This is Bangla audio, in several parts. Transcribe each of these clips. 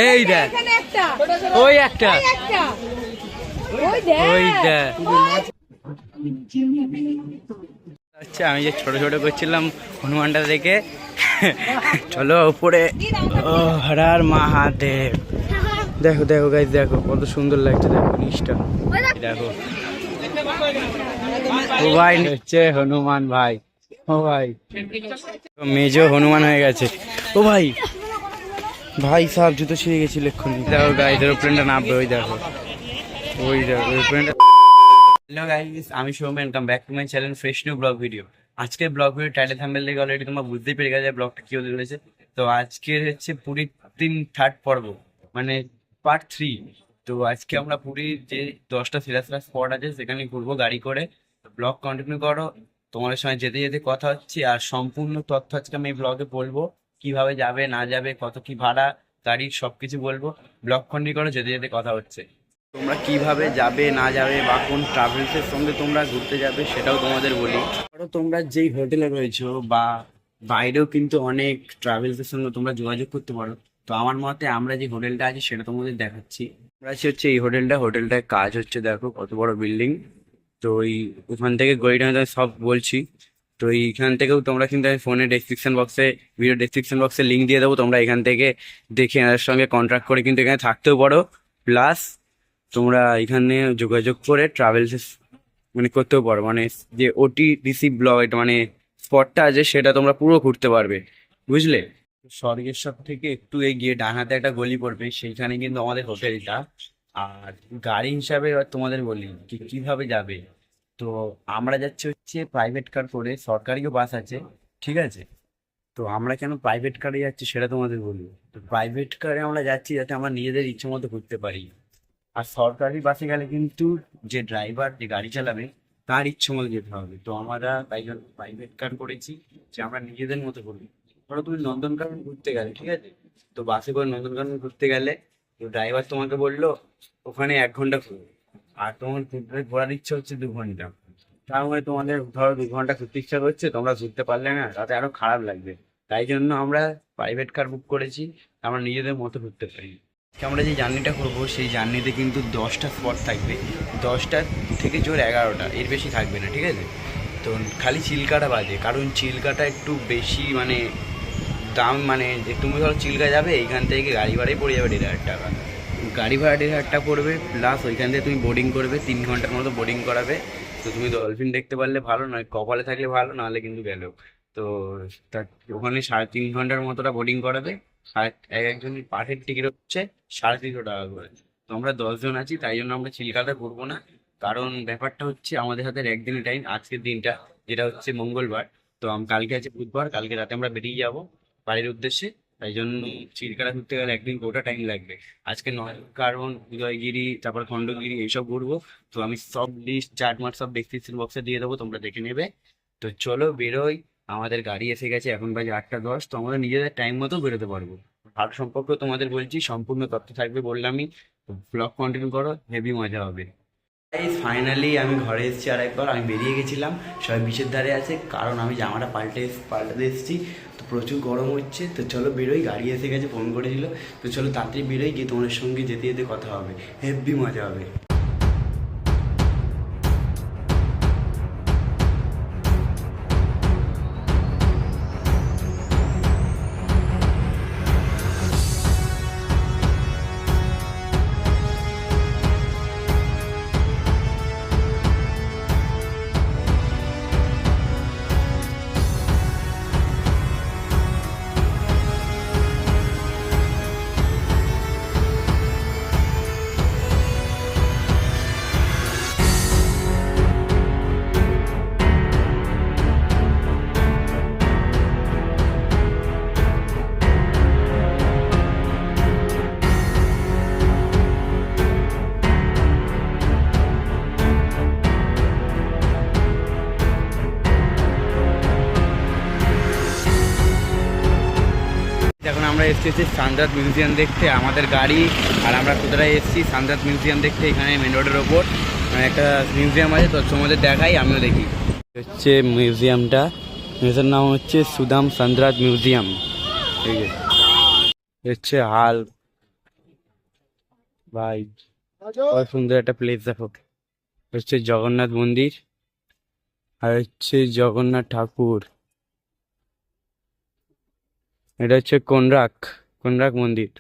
এই দেখ ওই একটা ওই দেখ আচ্ছা আমি যে ছোট ছোট করছিলাম হনুমানটা দেখে চলো উপরে ও হরার মহাদেব দেখো দেখো গাইস দেখো কত সুন্দর লাগছে দেখো নিচটা দেখো ও ভাই হচ্ছে হনুমান ভাই ও ভাই মেজো হনুমান হয়ে গেছে ও ভাই ভাই সাহেব জুতো ছিঁড়ে গেছিল এক্ষুনি দেখো গাইস এরোপ্লেনটা নামবে ওই দেখো এরোপ্লেনটা হ্যালো গাইস আমি Soumen welcome back to my channel fresh new blog video আজকের ব্লগ ভিডিও টাইটেল থাম্বনেল দেখে অলরেডি তোমরা বুঝতেই পেরে গেছে ব্লগটা কি হতে চলেছে তো আজকের হচ্ছে পুরীর থার্ড পর্ব মানে পার্ট 3 তো আজকে আমরা পুরীর যে 10টা সেরা সেরা স্পট আছে সেখানে ঘুরবো গাড়ি করে ব্লগ কন্টিনিউ করো তোমাদের সঙ্গে যেতে যেতে কথা হচ্ছে আর সম্পূর্ণ তথ্য আজকে আমি এই ব্লগে বলবো কিভাবে যাবে না যাবে কত কি ভাড়া গাড়ির সবকিছু বলবো ব্লগ কন্টিনিউ করো যেতে যেতে কথা হচ্ছে তোমরা কিভাবে যাবে না যাবে বা কোন ট্রাভেলসের সঙ্গে তোমরা ঘুরতে যাবে সেটাও তোমাদের বলি ধরো তোমরা যেই হোটেলে রয়েছো বা বাইরেও কিন্তু অনেক ট্রাভেলসের সঙ্গে তোমরা যোগাযোগ করতে পারো তো আমার মতে আমরা যে হোটেলটা আছে সেটা তোমাদের দেখাচ্ছি আমরা আছি হচ্ছে এই হোটেলটায় কাজ হচ্ছে দেখো কত বড় বিল্ডিং তো ওখান থেকে গড়িটা সব বলছি তো এইখান থেকেও তোমরা কিন্তু আমি ফোনে ভিডিও ডেসক্রিপশন বক্সে লিঙ্ক দিয়ে দেবো তোমরা এখান থেকে দেখে এনাদের সঙ্গে কন্ট্রাক্ট করে কিন্তু এখানে থাকতেও পারো প্লাস তোমরা এখানে যোগাযোগ করে ট্রাভেলস মানে করতেও পারো মানে যে ওটিডিসি ব্লগ এটা মানে স্পটটা আছে সেটা তোমরা পুরো ঘুরতে পারবে বুঝলে স্বর্গেশ্বর থেকে একটু এগিয়ে ডান হাতে একটা গলি পড়বে সেইখানে কিন্তু আমাদের হোটেলটা আর গাড়ি হিসাবে এবার তোমাদের বলি কিভাবে যাবে তো আমরা যাচ্ছি হচ্ছে প্রাইভেট কার করে সরকারিও বাস আছে ঠিক আছে তো আমরা কেন প্রাইভেট কারে যাচ্ছি সেটা তোমাদের বলি তো প্রাইভেট কারে আমরা যাচ্ছি যাতে আমরা নিজেদের ইচ্ছে মতো ঘুরতে পারি আর সরকারি বাসে গেলে কিন্তু যে ড্রাইভার যে গাড়ি চালাবে তার ইচ্ছে মতো যেতে হবে তো আমরা তাই জন্য প্রাইভেট কার করেছি যে আমরা নিজেদের মতো করি ধরো তুমি নন্দনকানন ঘুরতে গেলে ঠিক আছে তো বাসে করে নন্দনকানন ঘুরতে গেলে তো ড্রাইভার তোমাকে বললো ওখানে 1 ঘন্টা ঘুরবে আর তোমার ঘোরার ইচ্ছা হচ্ছে 2 ঘন্টা তার মধ্যে তোমাদের ধরো 2 ঘন্টা ঘুরতে ইচ্ছা করছে তোমরা ঘুরতে পারলে না তাতে আরো খারাপ লাগবে তাই জন্য আমরা প্রাইভেট কার বুক করেছি আমরা নিজেদের মতো ঘুরতে পারি আমরা যে জার্নিটা করবো সেই জার্নিতে কিন্তু 10টা স্পট থাকবে 10টা থেকে জোর 11টা এর বেশি থাকবে না ঠিক আছে তো খালি চিল্কাটা বাজে কারণ চিল্কাটা একটু বেশি মানে দাম মানে যে তুমি ধরো চিল্কা যাবে এইখান থেকে গাড়ি ভাড়াই পড়ে যাবে 1,500 টাকা গাড়ি ভাড়া 1,500 টাকা পড়বে প্লাস ওইখান থেকে তুমি বোর্ডিং করবে 3 ঘন্টার মতো বোর্ডিং করাবে তো তুমি ডলফিন দেখতে পারলে ভালো নয় কপালে থাকলে ভালো নাহলে কিন্তু গেল তো তার ওখানে 3.5 ঘন্টার মতোটা বোর্ডিং করাবে একজনের পাঠের টিকিট হচ্ছে 350 টাকা করে তো আমরা 10 জন আছি তাই জন্য আমরা চিল্কাটা করবো না কারণ ব্যাপারটা হচ্ছে আমাদের হাতে একদিনের টাইম আজকের দিনটা যেটা হচ্ছে মঙ্গলবার তো কালকে আছে বুধবার কালকে রাতে আমরা বেরিয়ে যাব বাড়ির উদ্দেশ্যে তাই জন্য চিল্কাটা ঘুরতে গেলে একদিন গোটা টাইম লাগবে আজকে নয় কারণ উদয়গিরি তারপর খণ্ডগিরি এইসব ঘুরবো তো আমি সব লিস্ট চার্ট সব ডেসক্রিপশন বক্সে দিয়ে দেবো তোমরা দেখে নেবে তো চলো বেরোই আমাদের গাড়ি এসে গেছে এখন বাজে 8টা 10 তো আমরা নিজেদের টাইম মতো বেরোতে পারবো ভাড়া সম্পর্কে তোমাদের বলছি সম্পূর্ণ তথ্য থাকবে বললামই ব্লগ কন্টিনিউ করো হেভি মজা হবে ফাইনালি আমি ঘরে এসেছি আর একবার আমি বেরিয়ে গেছিলাম সবাই বিচের ধারে আছে কারণ আমি জামাটা পাল্টাতে এসেছি তো প্রচুর গরম হচ্ছে তো চলো বেরোই গাড়ি এসে গেছে ফোন করেছিল তো চলো তাড়াতাড়ি বেরোই গিয়ে তোমাদের সঙ্গে যেতে যেতে কথা হবে হেভি মজা হবে এখন আমরা এসেছি সান্দ্রাত মিউজিয়াম দেখতে আমাদের গাড়ি আর আমরা কোথায় এসেছি সান্দ্রাত মিউজিয়াম দেখতে এখানে মেন রোডের ওপর একটা মিউজিয়াম আছে তো তোমাদের দেখাই আমিও দেখি হচ্ছে মিউজিয়ামটার নাম হচ্ছে সুদাম সান্দ্রাত মিউজিয়াম ঠিক আছে হচ্ছে হাল ভাই কত সুন্দর একটা প্লেস দেখো, হচ্ছে জগন্নাথ মন্দির আর হচ্ছে জগন্নাথ ঠাকুর। এটা হচ্ছে কোনরাক মন্দির।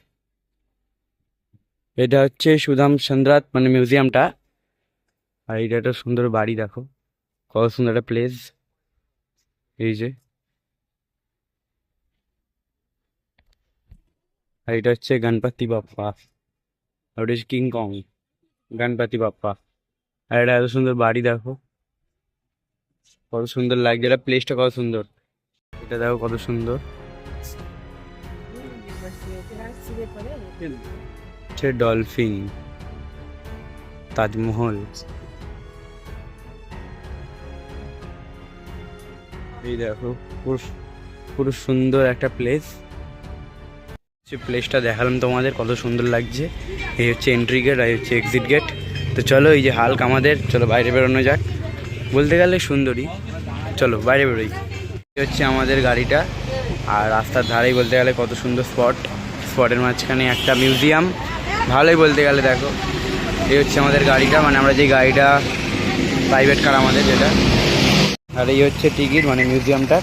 এটা হচ্ছে সুদাম চন্দ্রাত মানে মিউজিয়ামটা। আর এটা একটা সুন্দর বাড়ি দেখো, কত সুন্দর একটা প্লেস। এই যে, আর এটা হচ্ছে গণপতি বাপ্পা, আর ওটা হচ্ছে কিং কং গণপতি বাপ্পা। আর এটা এত সুন্দর বাড়ি দেখো, কত সুন্দর লাগছে, এটা প্লেসটা কত সুন্দর। এটা দেখো কত সুন্দর, হচ্ছে ডলফিন, তাজমহল। এই দেখো পুরো পুরো সুন্দর একটা প্লেস। যে প্লেসটা দেখালাম তোমাদের কত সুন্দর লাগছে। এই হচ্ছে এন্ট্রি গেট আর এই হচ্ছে এক্সিট গেট। তো চলো এই যে হালকা আমাদের, চলো বাইরে বেরোনো যাক। বলতে গেলে সুন্দরী, চলো বাইরে বেরোই। এই হচ্ছে আমাদের গাড়িটা, আর রাস্তার ধারেই বলতে গেলে কত সুন্দর স্পটের মাঝখানে একটা মিউজিয়াম, ভালোই বলতে গেলে। দেখো এই হচ্ছে আমাদের গাড়িটা, মানে আমরা যে গাড়িটা প্রাইভেট কার আমাদের যেটা, আর এই হচ্ছে টিকিট মানে মিউজিয়ামটা।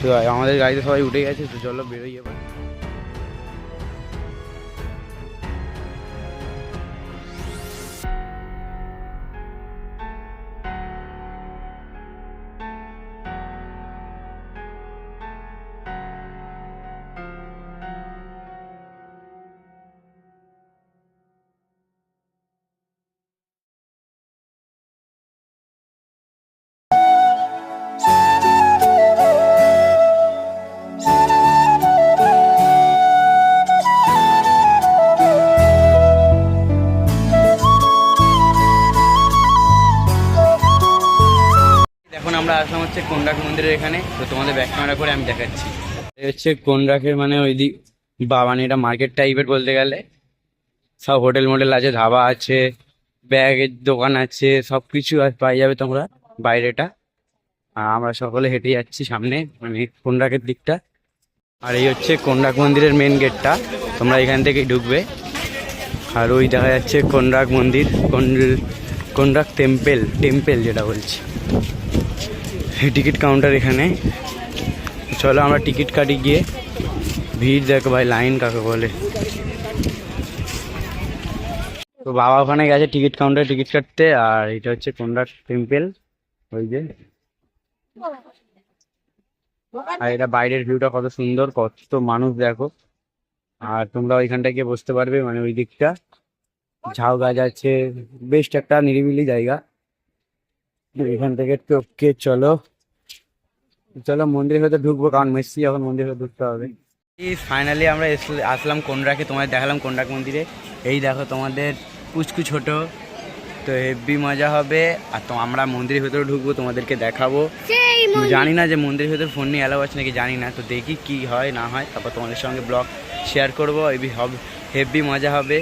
তো আমাদের গাড়িতে সবাই উঠে গেছে, তো চলো বেরোই এবার। এখন আমরা আসলাম হচ্ছে কোনরাক মন্দিরের এখানে, তো তোমাদের ব্যাক ক্যামেরা করে আমি দেখাচ্ছি। এই হচ্ছে কোনরাকের মানে ওই দিক মানে এটা মার্কেট টাইপের বলতে গেলে। সব হোটেল মোটেল আছে, ধাবা আছে, ব্যাগের দোকান আছে, সব কিছু পাই যাবে তোমরা বাইরেটা। আর আমরা সকলে হেঁটে যাচ্ছি সামনে মানে কোনরাকের দিকটা। আর এই হচ্ছে কোনরাক মন্দিরের মেন গেটটা, তোমরা এখান থেকেই ঢুকবে। আর ওই দেখা যাচ্ছে কোনরাক মন্দির, কোনরাক টেম্পেল যেটা বলছি। টিকিট কাউন্টার এখানে, চলো আমরা টিকিট কাটি গিয়ে। ভিড় দেখো ভাই, লাইন কাকে বলে। তো বাবা ওখানে গেছে টিকিট কাউন্টারে টিকিট কাটতে। আর এটা হচ্ছে কোনরাক টেম্পেল, ওই যে। আর এটা বাইরের ভিউটা কত সুন্দর, কত মানুষ দেখো। আর তোমরা ওইখানটায় গিয়ে বসতে পারবে, মানে ওই দিকটা ঝাউ গাছ আছে, বেস্ট একটা নিরিবিলি জায়গা। এখান থেকে টপকে চলো চলো মন্দিরের ভেতর ঢুকবো, কারণ মেসি এখন মন্দিরের ভেতর ঢুকতে হবে। ফাইনালি আমরা আসলাম কোনরাকে, তোমাদের দেখালাম কোনরাক মন্দিরে। এই দেখো তোমাদের পুচকু ছোট, তো হেভি মজা হবে। আর তো আমরা মন্দিরের ভেতরে ঢুকবো, তোমাদেরকে দেখাবো। জানি না যে মন্দিরের ভেতরে ফোন নিয়ে অ্যালাউ আছে নাকি জানি না, তো দেখি কি হয় না হয়, তারপর তোমাদের সঙ্গে ব্লগ শেয়ার করবো। হেভি মজা হবে।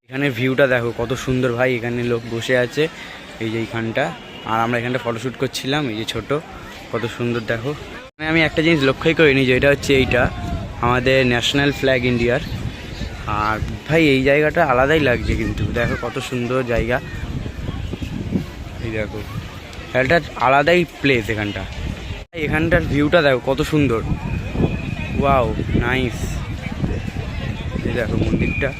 এখানে ভিউটা দেখো কত সুন্দর ভাই, এখানে লোক বসে আছে এই যে এইখানটা। আর আমরা এখানটা ফটোশ্যুট করছিলাম, এই যে ছোট, কত সুন্দর দেখো। আমি একটা জিনিস লক্ষ্যই করিনি, যে এটা হচ্ছে এইটা আমাদের ন্যাশনাল ফ্ল্যাগ ইন্ডিয়ার। আর ভাই এই জায়গাটা আলাদাই লাগছে, কিন্তু দেখো কত সুন্দর জায়গা। এই দেখো একটা আলাদাই প্লেস এখানটা, এখানটার ভিউটা দেখো কত সুন্দর। Wow nice. এই দেখো মন্দিরটা।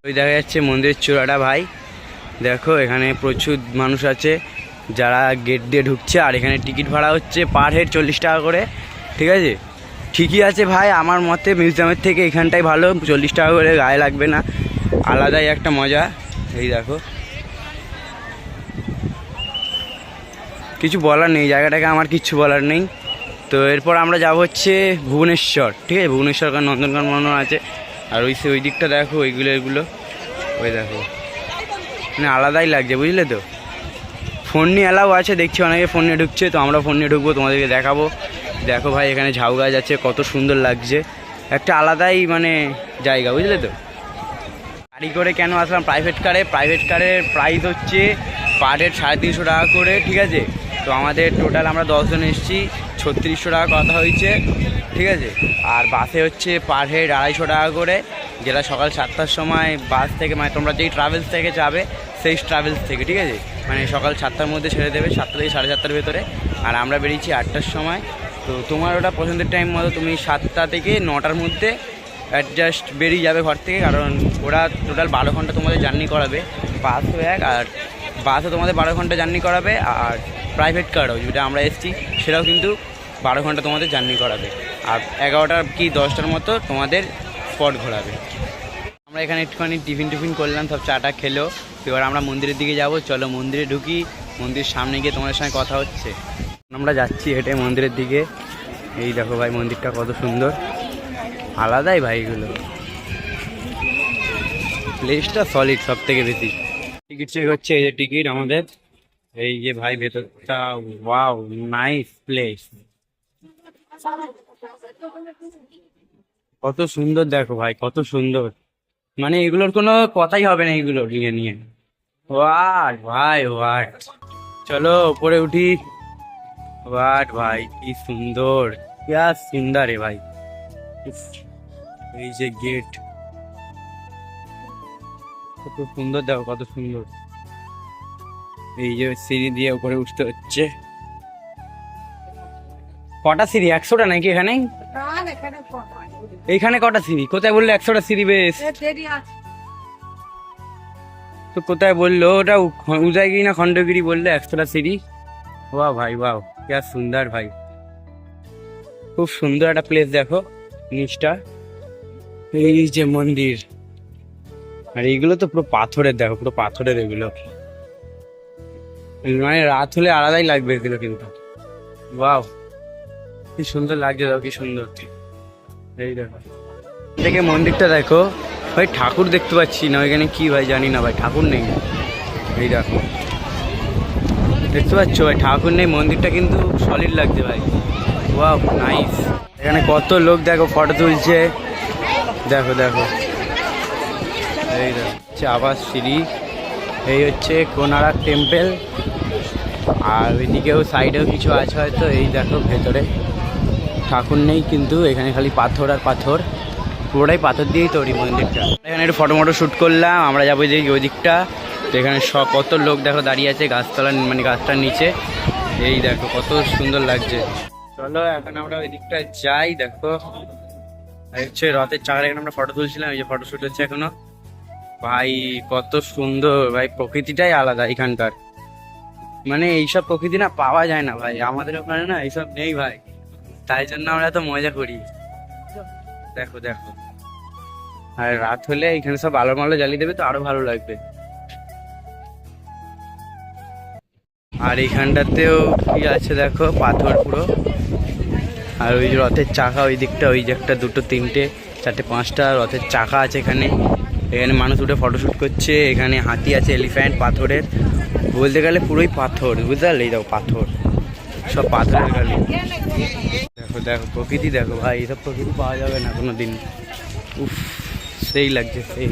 ওই দেখা যাচ্ছে মন্দিরের চূড়াটা ভাই, দেখো এখানে প্রচুর মানুষ আছে যারা গেট দিয়ে ঢুকছে। আর এখানে টিকিট ভাড়া হচ্ছে পার হেড 40 টাকা করে, ঠিক আছে। ঠিকই আছে ভাই, আমার মতে মিউজিয়ামের থেকে এখানটাই ভালো, 40 টাকা করে গায়ে লাগবে না, আলাদাই একটা মজা। এই দেখো কিছু বলার নেই, জায়গাটাকে আমার কিচ্ছু বলার নেই। তো এরপর আমরা যাব হচ্ছে ভুবনেশ্বর, ঠিক আছে। ভুবনেশ্বর নন্দনকানন আছে। আর ওই দিকটা দেখো, এগুলো ওই দেখো, মানে আলাদাই লাগছে, বুঝলে তো। ফোন নিয়ে অ্যালাউ আছে, দেখছি অনেকে ফোন নিয়ে ঢুকছে, তো আমরা ফোন নিয়ে ঢুকবো, তোমাদেরকে দেখাবো। দেখো ভাই এখানে ঝাউ গাছ আছে, কত সুন্দর লাগছে, একটা আলাদাই মানে জায়গা, বুঝলে তো। গাড়ি করে কেন আসলাম? প্রাইভেট কারের প্রাইস হচ্ছে পার হেড 350 টাকা করে, ঠিক আছে। তো আমাদের টোটাল আমরা 10 জন এসেছি, 3600 টাকা কথা হয়েছে, ঠিক আছে। আর বাসে হচ্ছে পার হেড 250 টাকা করে, যেটা সকাল 7টার সময় বাস থেকে, মানে তোমরা যেই ট্রাভেলস থেকে যাবে সেই ট্রাভেলস থেকে, ঠিক আছে, মানে সকাল 7টার মধ্যে ছেড়ে দেবে, 7টা থেকে 7:30টার ভেতরে। আর আমরা বেরিয়েছি 8টার সময়। তো তোমার ওটা পছন্দের টাইম মতো তুমি 7টা থেকে 9টার মধ্যে অ্যাডজাস্ট বেরিয়ে যাবে ঘর থেকে, কারণ ওরা টোটাল 12 ঘন্টা তোমাদের জার্নি করাবে। বাসও এক, আর বাসও তোমাদের 12 ঘন্টা জার্নি করাবে, আর প্রাইভেট কারও যেটা আমরা এসেছি সেটাও কিন্তু 12 ঘন্টা তোমাদের জার্নি করাবে, আর 11টা কি 10টার মতো তোমাদের স্পট ঘোরাবে। আমরা এখানে একটুখানি টিফিন করলাম, সব চাটা খেলো। এবার আমরা মন্দিরের দিকে যাব, চলো মন্দিরে ঢুকি। মন্দিরের সামনে গিয়ে তোমাদের সঙ্গে কথা হচ্ছে। আমরা যাচ্ছি হেঁটে মন্দিরের দিকে। এই দেখো ভাই মন্দিরটা কত সুন্দর, আলাদাই ভাই এগুলো, প্লেসটা সলিড সব থেকে বেশি। টিকিট চেক হচ্ছে, এই যে টিকিট আমাদের, এই যে ভাই ভেতরটা, ওয়াও নাইস প্লেস, কত সুন্দর দেখো ভাই, কত সুন্দর, মানে এগুলোর কোনো কথাই হবে না এগুলো নিয়ে। ওয়াট ভাই ওয়াট, চলো উপরে উঠি। ওয়াট ভাই কি সুন্দর, কি সুন্দর রে ভাই। এই যে গেট, কত সুন্দর দেখো, কত সুন্দর। এই যে সিঁড়ি দিয়ে উপরে উঠতে হচ্ছে। কটা সিঁড়ি? 100টা নাকি এখানে? এইখানে কটা সিঁড়ি? কোথায় বললো 100টা সিঁড়ি? বেশ, তো কোথায় বললো ওটা? উদয়গিরি না খণ্ডগিরি বললো 100টা সিঁড়ি। বাহ ভাই বাহ, কি সুন্দর ভাই, খুব সুন্দর একটা প্লেস দেখো নিচটা। এই যে মন্দির, আর এইগুলো তো পুরো পাথরের, দেখো পুরো পাথরের এগুলো, মানে রাত হলে আলাদাই লাগবে এগুলো কিন্তু। বাহ কি সুন্দর লাগছে, দেখো কি সুন্দর। এই দেখো দেখে মন্দিরটা দেখো ভাই, ঠাকুর দেখতে পাচ্ছি না ওইখানে, কি ভাই জানি না ভাই, ঠাকুর নেই। এই দেখো দেখতে পাচ্ছ ভাই, ঠাকুর নেই, মন্দিরটা কিন্তু সলিড লাগছে ভাই। Wow nice. এখানে কত লোক দেখো ফটো তুলছে, দেখো দেখো। এই দেখো হচ্ছে আবার সিঁড়ি, এই হচ্ছে কোনারক টেম্পল, আর ওইদিকেও সাইডেও কিছু আছে হয়তো। এই দেখো ভেতরে ঠাকুর নেই, কিন্তু এখানে খালি পাথর আর পাথর, পুরোটাই পাথর দিয়েই তৈরি মন্দিরটা। এখানে একটু ফটো মটো করলাম, আমরা যাবো যে ওই দিকটা। তো এখানে সব কত লোক দেখো দাঁড়িয়ে আছে গাছতলার, মানে গাছটার নিচে। এই দেখো কত সুন্দর লাগছে। চলো এখন আমরা ওই দিকটা যাই। দেখো হচ্ছে রথের চাকার, এখানে আমরা ফটো তুলছিলাম, এই যে ফটো শুট হচ্ছে এখনো। ভাই কত সুন্দর ভাই, প্রকৃতিটাই আলাদা এখানকার, মানে এইসব প্রকৃতি না পাওয়া যায় না ভাই, আমাদের ওখানে না এইসব নেই ভাই, তাই জন্য আমরা এত মজা করি। দেখো দেখো, আর রাত হলে এখানে সব আলো মালো জ্বালিয়ে দেবে, তো আরো ভালো লাগবে। আর এইখানটাতেও কি আছে দেখো, পাথর পুরো। আর ওই রথের চাকা ওই দিকটা, ওই যে একটা, দুটো, তিনটে, চারটে, 5টা রথের চাকা আছে এখানে। এখানে মানুষ উঠে ফটোশ্যুট করছে। এখানে হাতি আছে, এলিফ্যান্ট, পাথরের, বলতে গেলে পুরোই পাথর, বুঝতে পারলে? এই দেখো পাথর, সব পাথরের গালি। দেখো দেখো প্রকৃতি দেখো ভাই, এইসব প্রকৃতি পাওয়া যাবে না কোনো দিন। উফ সেই লাগছে, সেই।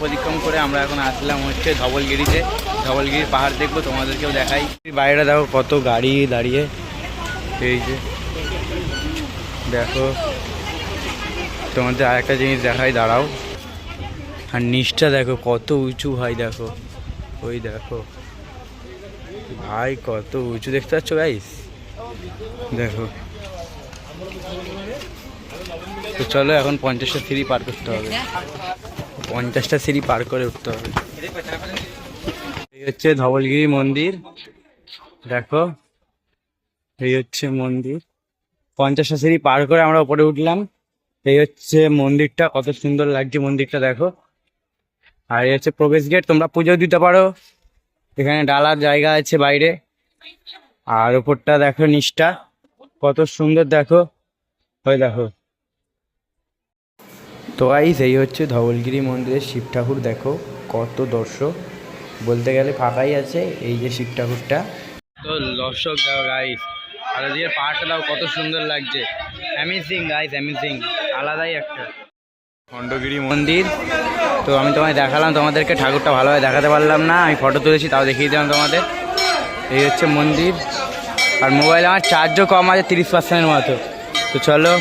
পরিক্রম করে আমরা এখন আসলাম হচ্ছে ধবলগিরিতে। ধবলগিরির পাহাড় দেখবো, তোমাদেরকেও দেখাই। বাইরে দেখো কত গাড়ি দাঁড়িয়ে, এই যে দেখো। তোমাদের আর একটা জিনিস দেখাই, দাঁড়াও। আর নিচটা দেখো কত উঁচু ভাই, দেখো ওই দেখো ভাই কত উঁচু, দেখতে পাচ্ছ গাইস? দেখো। তো চলো এখন 50টা সিঁড়ি পার করতে হবে, 50টা সিঁড়ি পার করে উঠতে হবে। এই হচ্ছে ধবলগিরি মন্দির, দেখো এই হচ্ছে মন্দির। 50টা সিঁড়ি পার করে আমরা উপরে উঠলাম। এই হচ্ছে মন্দিরটা, কত সুন্দর লাগছে মন্দিরটা দেখো। আর এই হচ্ছে প্রবেশ গেট, তোমরা পুজো দিতে পারো। এখানে ডালার জায়গা আছে বাইরে। আর উপরটা দেখো নিচটা কত সুন্দর দেখো, ওই দেখো। তো গাইস এই হচ্ছে ধবলগিরি মন্দিরের শিব ঠাকুর, দেখো কত দর্শক, বলতে গেলে ফাঁকাই আছে এই যে শিব ঠাকুরটা। তো দর্শক দাও গাইস, আর ওদিকে পাহাড়টা দাও কত সুন্দর লাগছে, অ্যামেজিং গাইস, অ্যামেজিং, আলাদাই একটা খণ্ডগিরি মন্দির। তো আমি তোমায় দেখালাম, তোমাদেরকে ঠাকুরটা ভালোভাবে দেখাতে পারলাম না, আমি ফটো তুলেছি তাও দেখিয়ে দিলাম তোমাদের। এই হচ্ছে মন্দির, আর মোবাইলে আমার চার্জও কম আছে 30%-এর মতো। তো চলো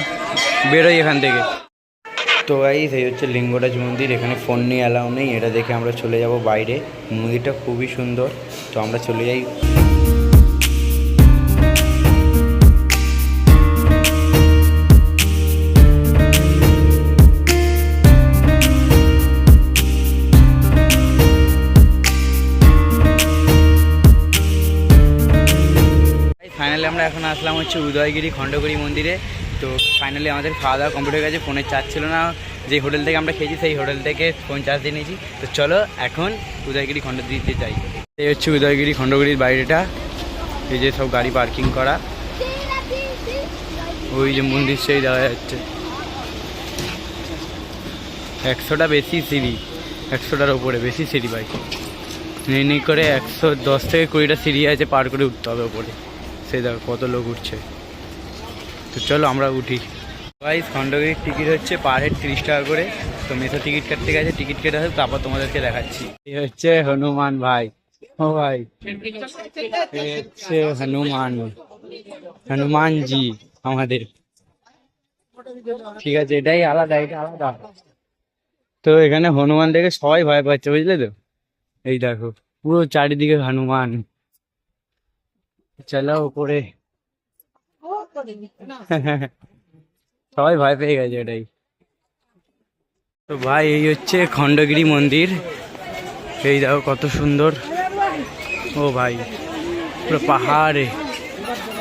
বেরোই এখান থেকে। তো গাইস এই হচ্ছে লিঙ্গরাজ মন্দির, এখানে ফোন নিয়ে অ্যালাউ নেই, এটা দেখে আমরা চলে যাব বাইরে। মন্দিরটা খুবই সুন্দর, তো আমরা চলে যাই। ফাইনালি আমরা এখন আসলাম হচ্ছে উদয়গিরি খণ্ডগিরি মন্দিরে। তো ফাইনালি আমাদের খাওয়া দাওয়া কমপ্লিট হয়ে গেছে, ফোনের চার্জ ছিল না, যে হোটেল থেকে আমরা খেয়েছি সেই হোটেল থেকে ফোন চার্জ দিয়ে নিয়েছি। তো চলো এখন উদয়গিরি খণ্ডগিরিতে যাই। এই হচ্ছে উদয়গিরি খণ্ডগিরির বাইরেটা, এই যে সব গাড়ি পার্কিং করা, ওই যে মন্দির সেই দেওয়া যাচ্ছে। 100টা বেশি সিঁড়ি, 100টার ওপরে বেশি সিঁড়ি বাইক নেই করে 110 থেকে 20টা সিঁড়ি আছে, পার করে উঠতে হবে ওপরে। সেই দেখো কত লোক উঠছে। তো চলো আমরা উঠি। গাইস খণ্ডগিরির টিকিট হচ্ছে পার হেড 30 টাকা করে। তো মেথো টিকিট কাটতে গেছে, টিকিট কেটে আসে, তারপর তোমাদেরকে দেখাচ্ছি। এই হচ্ছে হনুমান ভাই, ও ভাই এই হচ্ছে হনুমান, হনুমানজি আমাদের। ঠিক আছে, এটাই আলাদা, এটা আলাদা। তো এখানে হনুমান দেখে সবাই ভয় পাচ্ছে, বুঝলে তো। এই দেখো পুরো চারিদিকে হনুমান। চলো উপরে, সবাই ভয় পেয়ে গেছে এটাই। তো ভাই এই হচ্ছে খণ্ডগিরি মন্দির, এই দেখো কত সুন্দর। ও ভাই পুরো পাহাড়ে,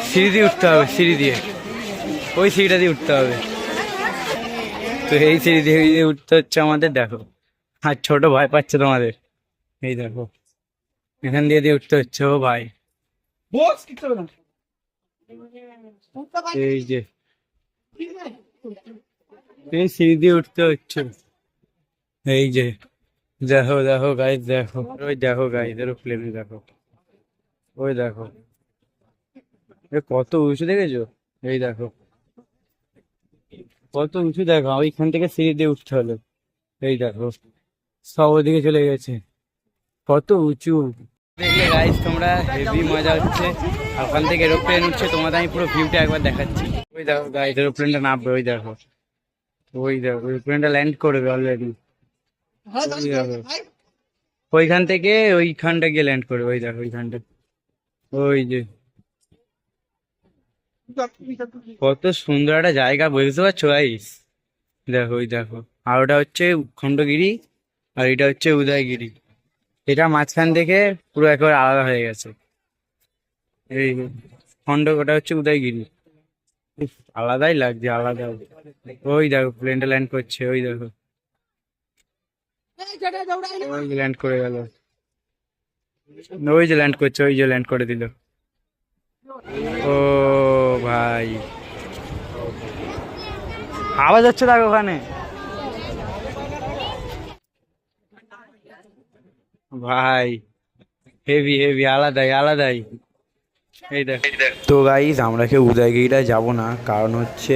সিঁড়ি দিয়ে উঠতে হবে, সিঁড়ি দিয়ে, ওই সিঁড়িটা দিয়ে উঠতে হবে। তো এই সিঁড়ি দিয়ে উঠতে হচ্ছে আমাদের, দেখো। আর ছোট ভয় পাচ্ছে তোমাদের, এই দেখো এখান দিয়ে দিয়ে উঠতে হচ্ছে। ও ভাই এই যে এই সিঁড়ি দিয়ে উঠতে হচ্ছে, এই যে দেখো দেখো গাইস, দেখো ওই দেখো গাইস এরোপ্লেনে দেখো, ওই দেখো কত উঁচু দেখেছো, এই দেখো কত উঁচু দেখো, ওইখান থেকে সিঁড়ি দিয়ে উঠতে হলো। এই দেখো সব ওদিকে চলে গেছে, কত উঁচু দেখলে গাইস তোমরা, হেভি মজা হচ্ছে। আর ওখান থেকে এরোপ্লেন উঠছে, তোমাদের আমি পুরো ভিউটা একবার দেখাচ্ছি। ওই দেখো গাইস এরোপ্লেনটা নামবে, ওই দেখো, ওই দেখো এরোপ্লেনটা ল্যান্ড করবে অলরেডি। ওইখান থেকে ওইখানটা গিয়ে ল্যান্ড করবে, ওই দেখো ওইখানটা, ওই যে কত সুন্দর একটা জায়গা, বুঝতে পারছো গাইস। দেখো ওই দেখো, আর ওটা হচ্ছে খণ্ডগিরি, আর এটা হচ্ছে উদয়গিরি। এটা মাঝখান থেকে পুরো একেবারে আলাদা হয়ে গেছে। এই ওটা হচ্ছে উদয়গিরি। উফ, আলাদাই লাগছে, আলাদা। ওই দেখো প্লেনটা ল্যান্ড করছে, ওই দেখো ল্যান্ড করে গেল, ওই যে ল্যান্ড করছে, ওই যে ল্যান্ড করে দিল। ও ভাই আওয়াজ হচ্ছে দেখো ওখানে, ভাই হেভি হেভি, আলাদাই আলাদাই। এই দেখ, তো গাইস আমরা কেউ উদয়গিরিটা যাব না, কারণ হচ্ছে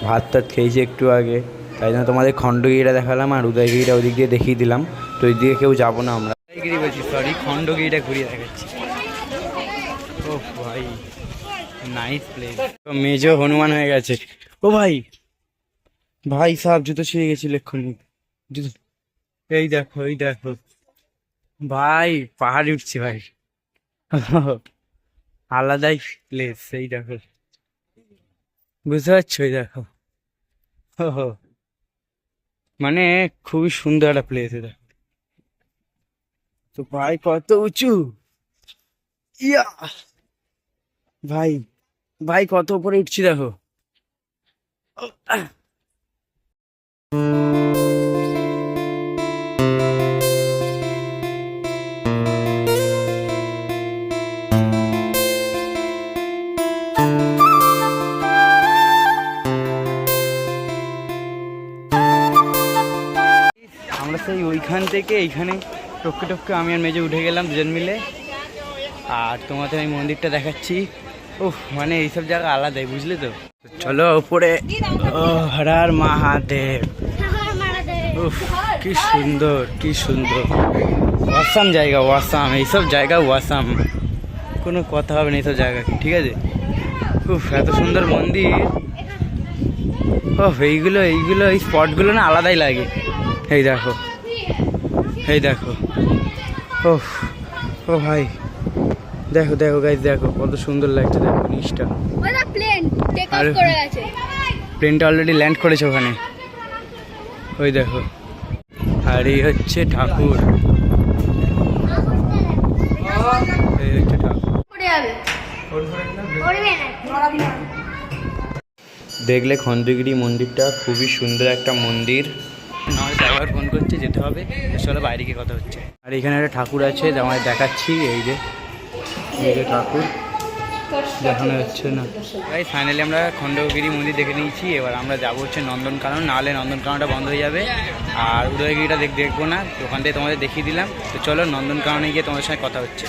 ভাত টাত খেয়েছি একটু আগে, তাই জন্য তোমাদের খণ্ডগিরিটা দেখালাম আর উদয়গিরিটা ওদিক দিয়ে দেখিয়ে দিলাম। তো ওই দিকে কেউ যাবো না আমরা, উদয়গিরি বলছি সরি, খণ্ডগিরিটা ঘুরিয়ে দেখাচ্ছি। ও ভাই নাইস প্লেস। তো মেজো হনুমান হয়ে গেছে। ও ভাই, ভাই সাহেব জুতো ছিঁড়ে গেছিল এক্ষুনি, জুতো। এই দেখো, এই দেখো ভাই, পাহাড়ে উঠছি ভাই, আলাদাই প্লেস। এই দেখো বুঝতে পারছো, এই দেখো মানে খুবই সুন্দর একটা প্লেস এটা। তো ভাই কত উঁচু, ইয়া ভাই, ভাই কত উপরে উঠছি দেখো, আমরা সেই ওইখান থেকে এইখানে টপকে টপকে আমি আর মেজে উঠে গেলাম দুজন মিলে। আর তোমাদের আমি মন্দিরটা দেখাচ্ছি। উফ, মানে এইসব জায়গা আলাদাই, বুঝলে তো। চলো উপরে। ও হরার মহাদেব। উফ, কি সুন্দর, কি সুন্দর। ওয়াসাম জায়গা, ওয়াসাম। এইসব জায়গা ওয়াসাম, কোনো কথা হবে না এইসব জায়গা, ঠিক আছে। উফ, এত সুন্দর মন্দির। ও এইগুলো এইগুলো এই স্পটগুলো না আলাদাই লাগে। এই দেখো, এই দেখো। ও ও ভাই, দেখো দেখো গাইস, দেখো কত সুন্দর লাগছে। দেখো নিচটা, আর প্লেনটা অলরেডি ল্যান্ড করেছে ওখানে, ওই দেখো। আর এই হচ্ছে ঠাকুর, এই হচ্ছে ঠাকুর। দেখলে খন্দগিরি মন্দিরটা খুবই সুন্দর একটা মন্দির। নয় ড্রাইভার ফোন করছে, যেতে হবে, চলো বাইরে গিয়ে কথা হচ্ছে। আর এখানে একটা ঠাকুর আছে, আমায় দেখাচ্ছি। এই যে ঠাকুর দেখানো যাচ্ছে না। তাই ফাইনালি আমরা খণ্ডগিরি মন্দির দেখে নিয়েছি। এবার আমরা যাবো হচ্ছে নন্দনকানন, নাহলে নন্দনকাননটা বন্ধ হয়ে যাবে। আর উদয়গিরিটা দেখবো না, ওখান থেকে তোমাদের দেখিয়ে দিলাম। তো চলো নন্দনকাননে গিয়ে তোমাদের সঙ্গে কথা হচ্ছে।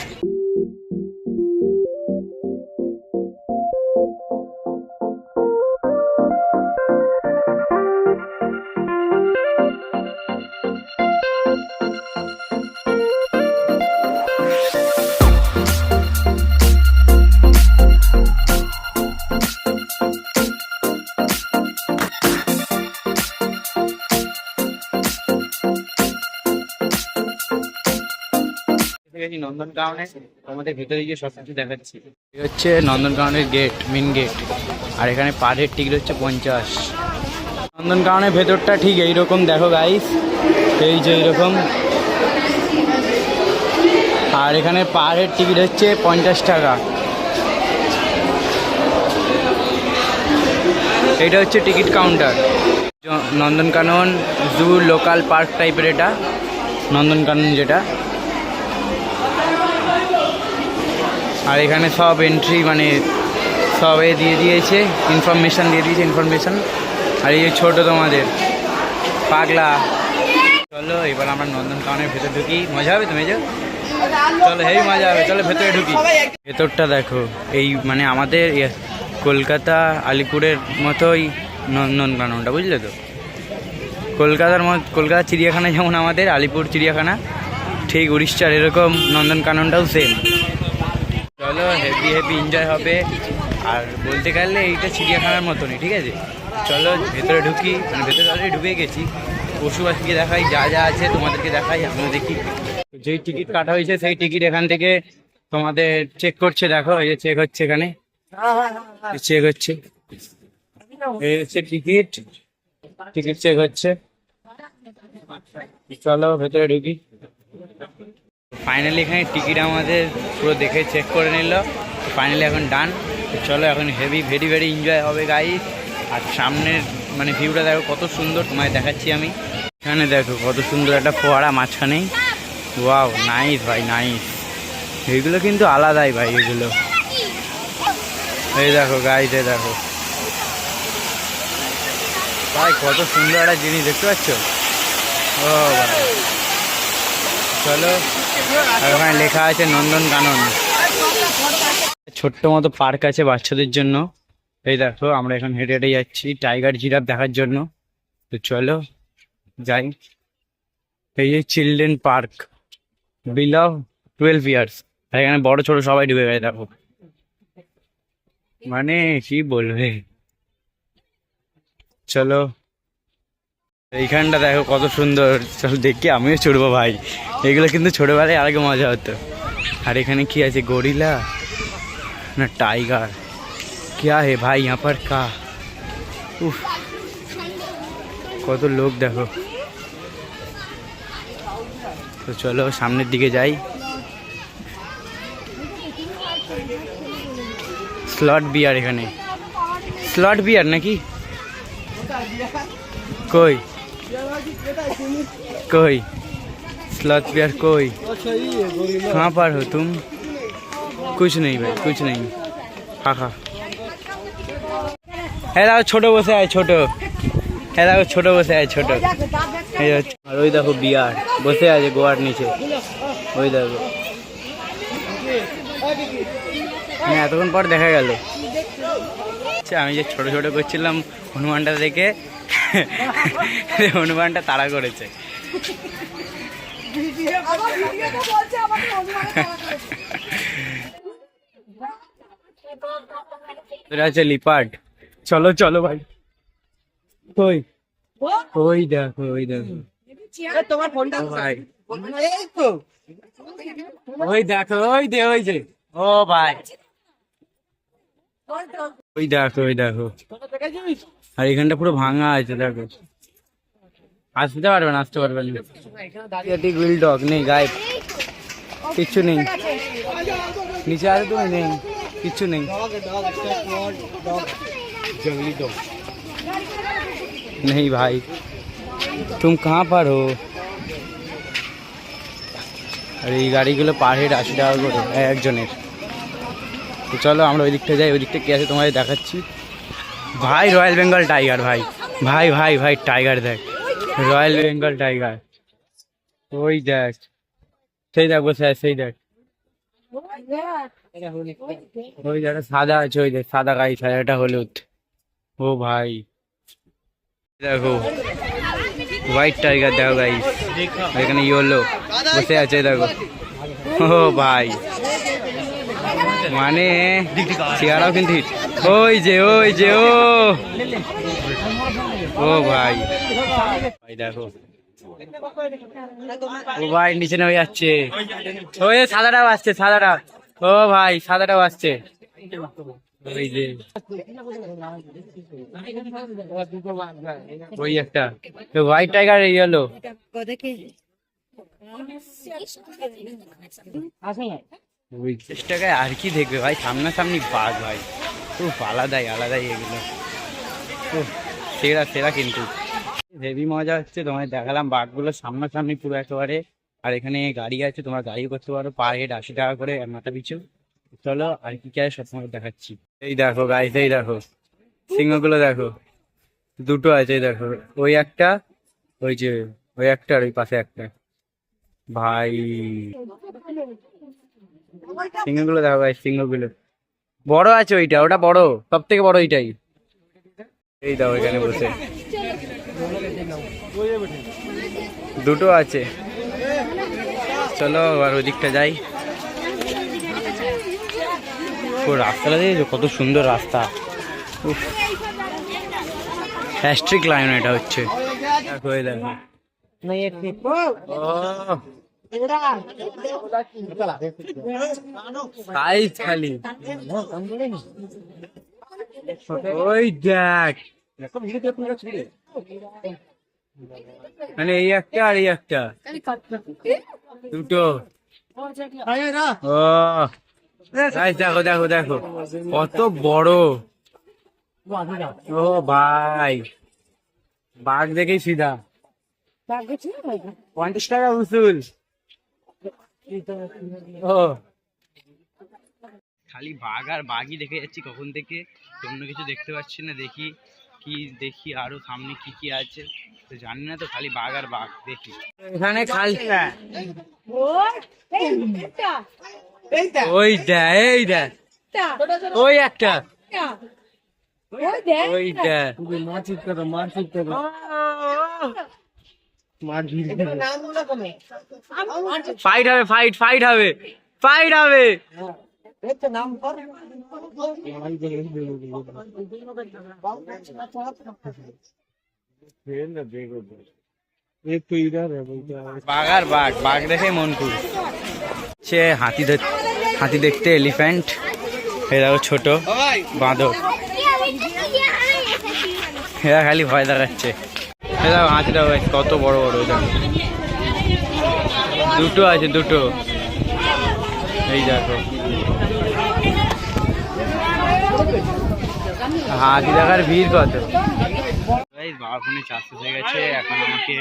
নন্দনকাননে আমাদের ভেতরে গিয়ে সব কিছু দেখাচ্ছি। এই হচ্ছে নন্দনকাননের গেট, মেন গেট। আর এখানে পার হেড টিকিট হচ্ছে 50। নন্দনকাননের ভেতরটা ঠিক এইরকম, দেখো গাইস, এই যে এইরকম। আর এখানে পার হেড টিকিট হচ্ছে 50 টাকা। এইটা হচ্ছে টিকিট কাউন্টার। নন্দনকানন জু লোকাল পার্ক টাইপের এটা নন্দনকানন যেটা। আর এখানে সব এন্ট্রি মানে সব দিয়ে দিয়েছে, ইনফরমেশান দিয়ে দিয়েছে, ইনফরমেশান। আর এই ছোটো তোমাদের পাগলা। চলো এবার আমরা নন্দনকাননের ভেতর ঢুকি। মজা হবে তুমি, চলো হেভি মজা হবে, চলো ভেতরে ঢুকি। ভেতরটা দেখো, এই মানে আমাদের কলকাতা আলিপুরের মতোই নন্দনকাননটা, বুঝলে তো। কলকাতা চিড়িয়াখানা যেমন আমাদের আলিপুর চিড়িয়াখানা, ঠিক উড়িষ্যার এরকম নন্দনকাননটাও সেম। চলো হেভি হেভি এনজয় হবে। আর বলতে গেলে এইটা চিড়িয়াখানার মতনই, ঠিক আছে। চলো ভেতরে ঢুকি, মানে ভেতরে অলরেডি ঢুকে গেছি। পশু পাখিকে দেখাই, যা যা আছে তোমাদেরকে দেখাই, আমরা দেখি। যেই টিকিট কাটা হয়েছে সেই টিকিট এখান থেকে তোমাদের চেক করছে। দেখো এই যে চেক হচ্ছে, এখানে চেক হচ্ছে। এই হচ্ছে টিকিট, টিকিট চেক হচ্ছে। চলো ভেতরে ঢুকি। ফাইনালি এখানে টিকিট আমাদের পুরো দেখে চেক করে নিল। ফাইনালি এখন ডান। চলো এখন হেভি ভেরি ভেরি এনজয় হবে গাইস। আর সামনের মানে ভিউটা দেখো কত সুন্দর, তোমায় দেখাচ্ছি আমি। এখানে দেখো কত সুন্দর একটা ফোয়ারা মাঝখানেই। ওয়াও, নাইস ভাই, নাইস। এইগুলো কিন্তু আলাদাই ভাই এগুলো। এই দেখো গাইস, এই দেখো ভাই কত সুন্দর একটা জিনিস, দেখতে পাচ্ছ? ও ভাই, চলো। আর ওখানে লেখা আছে নন্দনকানন। ছোট্ট মতো পার্ক আছে বাচ্চাদের জন্য। এই দেখো আমরা এখন হেঁটে হেঁটে যাচ্ছি টাইগার জিরাফ দেখার জন্য। তো চলো যাই। এই যে চিলড্রেন পার্ক, বিলো 12 ইয়ার্স। আর এখানে বড় ছোট সবাই ঢুকে গেছে, দেখো। মানে কি বলবে। চলো এইখানটা দেখো কত সুন্দর। চলো দেখি, আমিও চড়বো ভাই। এগুলো কিন্তু ছোটবেলায় আগে মজা হতো। আর এখানে কি আছে, গরিলা না টাইগার, क्या है भाई यहाँ पर का। उफ, কত লোক দেখো। তো চলো সামনের দিকে যাই। স্লট বিয়ার, এখানে স্লট বিয়ার নাকি, कोई कोई स्लॉथ बियर कोई कहाँ पर हो तुम? कुछ नहीं भाई, कुछ नहीं। खा खा। है দেখো ছোট বসে আছে ছোট। হ্যাঁ দেখো ছোট বসে আছে ছোট। আর ওই দেখো বিয়ার বসে আছে গোয়ার নিচে। ওই দেখো, হ্যাঁ এতক্ষণ পর দেখা গেল। আচ্ছা আমি যে ছোট ছোট করছিলাম হনুমানটা দেখে হনুমানটা তাড়া করেছে। এটা আছে লিপার্ড। চলো চলো ভাই। ওই ওই দেখো ওই দেখো তোমার ফোনটা ভাই, এই তো ওই দেখো ওই দে ওই যে ও ভাই ওই দেখো ওই দেখো। আর এখানটা পুরো ভাঙা আছে দেখো। আসতে পারবে না, আসতে পারবে না। গ্রিল ডগ নেই, গায়েব, কিচ্ছু নেই। নিচে আরে তুমি নেই, কিচ্ছু নেই। जंगली डॉग नहीं भाई, तुम कहाँ पर हो? আর এই গাড়িগুলো পার হেড 80 টাকা করে একজনের। তো চলো আমরা ওই দিকটা যাই। ওই দিকটা কি আছে তোমাদের দেখাচ্ছি। ভাই রয়্যাল বেঙ্গল টাইগার ভাই, ভাই ভাই ভাই টাইগার দেখ, রয়্যাল বেঙ্গল টাইগার। ওই দেখ, সেই দেখ বসে আছে, সেই দেখ। ওই যেটা সাদা আছে, ওই দেখ সাদা গাড়ি, সাদাটা হলুদ। ও ভাই দেখো হোয়াইট টাইগার দেখো গাইস, এখানে ইয়েলো বসে আছে দেখো। ও ভাই মানে চেহারাও কিন্তু হিট। ওই যে ওই যে ও ভাই ভাই দেখো, ও ভাই নিচে নেমে যাচ্ছে। ওই সাদাটাও আসছে, সাদাটা। ও ভাই সাদাটাও আসছে। ওই যে ওই একটা হোয়াইট টাইগার ইয়েলো। 20 টাকায় আর কি দেখবে ভাই, সামনাসামনি বাঘ ভাই। খুব আলাদাই আলাদাই এগুলো, সেরা সেরা। কিন্তু হেভি মজা হচ্ছে, তোমায় দেখালাম বাঘগুলো সামনাসামনি পুরো একেবারে। আর এখানে গাড়ি আছে, তোমরা গাড়ি করতে পারো, পার হেড 80 টাকা করে মাথা পিছু। চলো আর কি কি আছে সব সময় দেখাচ্ছি। এই দেখো গাইস, এই দেখো সিংহগুলো দেখো, দুটো আছে। এই দেখো ওই একটা, ওই যে ওই একটা, আর ওই পাশে একটা। ভাই সিংহগুলো দেখো গাইস, সিংহগুলো বড় আছে। ওইটা ওটা বড়, সব থেকে বড় ওইটাই। এই দাও এখানে বসে দুটো আছে। চলো আর ওদিকটা যাই। ও রাস্তাটা দেখেছো কত সুন্দর রাস্তা। হ্যাস্ট্রিক লাইন এটা হচ্ছে। দেখো এই দেখো খালি ওই দেখ, মানে এই একটা আর এই একটা, দুটো। ও দেখো দেখো দেখো কত বড়। ও ভাই বাঘ দেখেই সিধা 50 টাকা উসুল। ও খালি বাঘ আর বাঘই দেখে যাচ্ছি কখন থেকে, অন্য কিছু দেখতে পাচ্ছি না। দেখি কি দেখি আরো সামনে কি কি আছে তো জানি না, তো খালি বাঘ আর বাঘ দেখি এখানে। খালি ওই দেখ, এই দেখ ওই একটা, ওই দেখ ফাইট হবে, ফাইট ফাইট হবে, ফাইট হবে। বাঘ আর বাঘ, বাঘ দেখে মন খুশ। সে হাতি দেখতে এলিফ্যান্ট। এই দেখো ছোট বাঁদর, এরা খালি ভয় দেখাচ্ছে। এই দেখো হাতিটা কত বড় বড়, দুটো আছে দুটো। এই দেখো হাতি দেখার ভিড় কত। বাবার ফোনে চার্জ শেষ হয়ে গেছে, এখন আমাকে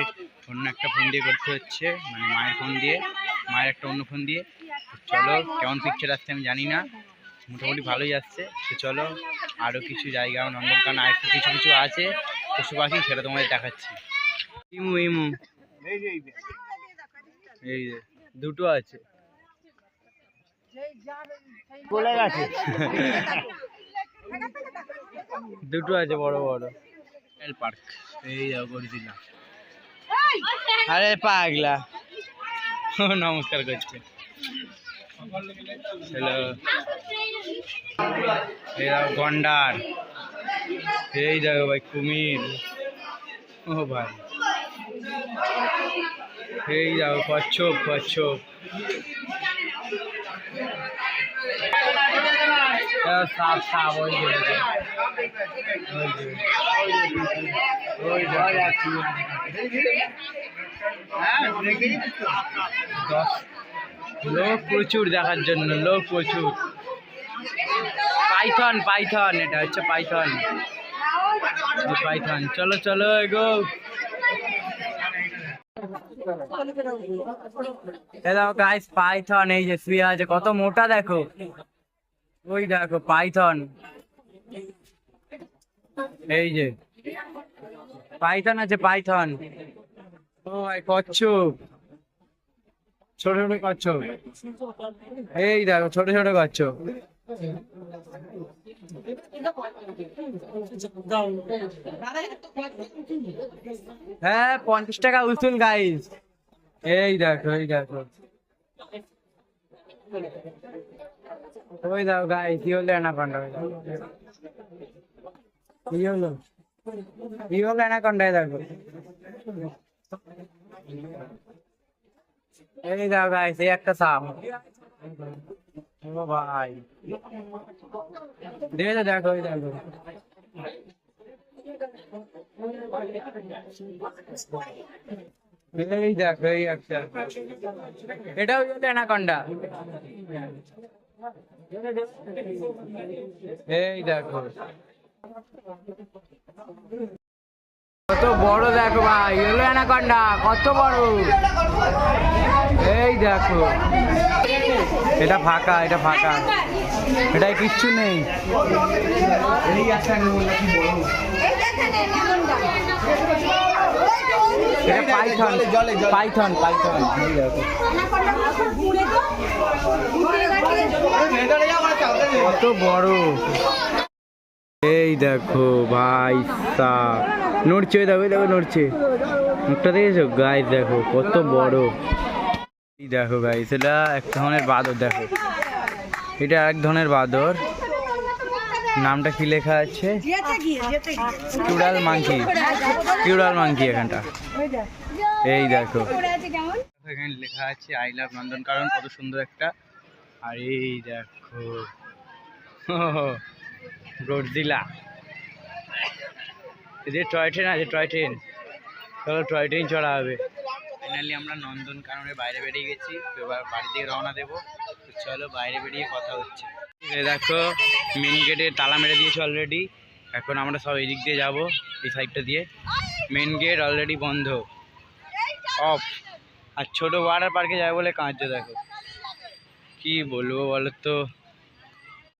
অন্য একটা ফোন দিয়ে করতে হচ্ছে, মানে মায়ের ফোন দিয়ে, মায়ের একটা অন্য ফোন দিয়ে। চলো কেমন পিকচার আসছে আমি জানি না, মোটামুটি ভালোই আসছে। তো চলো আরও কিছু জায়গা নন্দনকানন আর একটু কিছু কিছু আছে পশু পাখি, সেটা তোমাদের দেখাচ্ছি। ইমু ইমু এই যে দুটো আছে, দুটো আছে বড় বড়। পার্ক এই যাও গড়জিলা, আরে পাগলা নমস্কার করছে। হ্যালো, এই দেখো গন্ডার, এই দেখো ভাই কুমির, ও ভাই এই দেখো কচ্ছপ কচ্ছপ, সাপ সাপ ওই লোক প্রচুর দেখার জন্য, লোক প্রচুর। পাইথন পাইথন, এটা হচ্ছে পাইথন, পাইথন। চলো চলো এগো। দেখো গাইস পাইথন এই যে শুয়ে আছে, কত মোটা দেখো, ওই দেখো পাইথন, এই যে পাইথন আছে পাইথন। ও ভাই কচ্ছপ, ছোট ছোট কচ্ছপ, এই দেখো ছোট ছোট কচ্ছপ। হ্যাঁ 50 টাকা উসুল গাইস, এই দেখো এই দেখো, ওই দেখো গাইস কি হলো অ্যানাকন্ডা, কি হলো কি হলো অ্যানাকন্ডা, দেখো এই দেখো গাইস এই একটা সাপ, ও ভাই দেখো দেখো এই দেখো, এই দেখো এই একটা, এটাও অ্যানাকন্ডা, এই দেখো কত বড়, দেখো ভাই হলো অ্যানাকন্ডা কত বড়, এই দেখো। এটা ফাঁকা, এটা ফাঁকা, এটাই কিচ্ছু নেই। এটা পাইথন পাইথন পাইথন, কত বড়, এই দেখো ভাই সাপ নড়ছে, ওই দেখো ওই দেখো নড়ছে, মুখটা দেখেছো গাইস, দেখো কত বড়। এই দেখো গাইস এটা এক ধরনের বাদর, দেখো এটা এক ধরনের বাদর, নামটা কি লেখা আছে, কিউরাল মাংকি, কিউরাল মাংকি এখানটা, এই দেখো এখানে লেখা আছে আই লাভ নন্দনকানন, কত সুন্দর একটা। আর এই দেখো গড়জিলা, এই যে টয় ট্রেন আছে, টয় ট্রেন, চলো টয় ট্রেন চড়া হবে। ফাইনালি আমরা নন্দনকাননের বাইরে বেরিয়ে গেছি, তো এবার বাড়ি থেকে রওনা দেবো। তো চলো বাইরে বেরিয়ে কথা হচ্ছে। দেখো মেন গেটে তালা মেরে দিয়েছে অলরেডি, এখন আমরা সব এই দিক দিয়ে যাবো, এই সাইডটা দিয়ে। মেন গেট অলরেডি বন্ধ, অফ। আর ছোটো ওয়াটার পার্কে যাবে বলে কাঁদছে, দেখো কি বলবো বলো তো।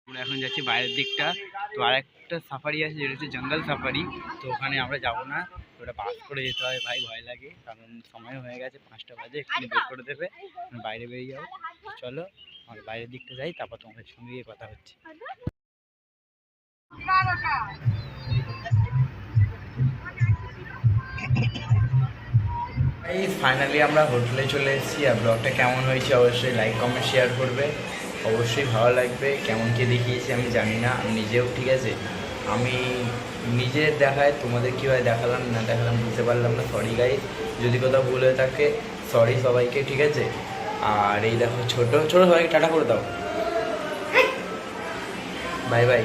আমরা এখন যাচ্ছি বাইরের দিকটা, তো আরেকটা সাফারি আছে যেটা হচ্ছে জঙ্গল সাফারি, তো ওখানে আমরা যাবো না, ওটা বাস করে যেতে হয় ভাই, ভয় লাগে, কারণ সময় হয়ে গেছে 5টা বাজে, এক্ষুনি বের করে দেবে, বাইরে বেরিয়ে যাবো। চলো আমরা বাইরের দিকটা যাই, তারপর তোমাদের সঙ্গে গিয়ে কথা হচ্ছে। ফাইনালি আমরা হোটেলে চলে এসেছি, আর ব্লগটা কেমন হয়েছে অবশ্যই লাইক কমেন্ট শেয়ার করবে, অবশ্যই ভালো লাগবে। কেমন কে দেখিয়েছি আমি জানি না, আমি নিজেও, ঠিক আছে, আমি নিজের দেখায় তোমাদের কীভাবে দেখালাম না দেখালাম বুঝতে পারলাম না, সরি গাইস যদি কোথাও ভুল হয়ে থাকে, সরি সবাইকে, ঠিক আছে। আর এই দেখো ছোটো ছোটো সবাইকে টাটা করে দাও, বাই বাই।